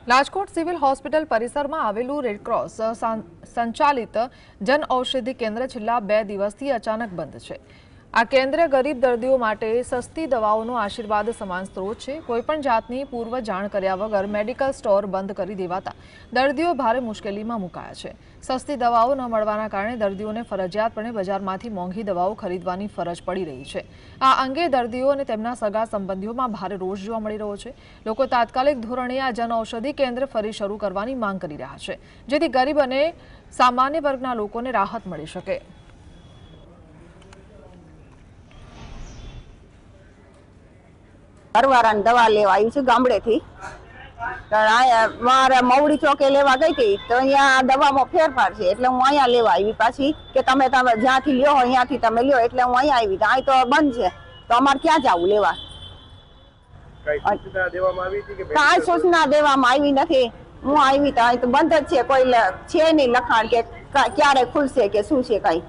Rajkot civil hospital પરિસરમાં આવેલું Red Cross સંચાલિત જન ઔષધિ કેન્દ્ર છેલ્લા 2 દિવસથી અચાનક બંધ છે। આ કેન્દ્ર ગરીબ દર્દીઓ માટે સસ્તી દવાઓનો આશીર્વાદ સમાન સ્ત્રોત છે। કોઈપણ જાતની પૂર્વ જાણ કર્યા વગર મેડિકલ સ્ટોર બંધ કરી દેવાતા દર્દીઓ ભારે મુશ્કેલીમાં મુકાયા છે। સસ્તી દવાઓ ન મળવાના કારણે દર્દીઓને ફરજિયાતપણે બજારમાંથી મોંઘી દવાઓ ખરીદવાની ફરજ પડી રહી છે। આ અંગે દર્દીઓ અને તેમના સગા સંબંધીઓમાં ભારે રોષ જોવા મળી રહ્યો છે। લોકો તાત્કાલિક ધોરણે આ જન ઔષધિ કેન્દ્ર ફરી શરૂ કરવાની માંગ કરી રહ્યા છે, જેથી ગરીબ અને સામાન્ય વર્ગના લોકોને રાહત મળી શકે। ઘરવાળાને દવા લેવા આવી છું ગામડેથી। મારે મવડી ચોકે લેવા ગઈ હતી તો અહીંયા દવામાં ફેરફાર છે એટલે હું અહીંયા લેવા આવી પાછી કે તમે જ્યાંથી લ્યો અહીંયાથી તમે લ્યો એટલે હું અહીંયા આવી। અહીં તો બંધ છે તો અમારે ક્યાં જવું લેવા? કાંઈ સૂચના દેવામાં આવી નથી। હું આવી તો અહીં તો બંધ જ છે, કોઈ છે નહીં લખાણ કે ક્યારે ખુલશે કે શું છે કાંઈ।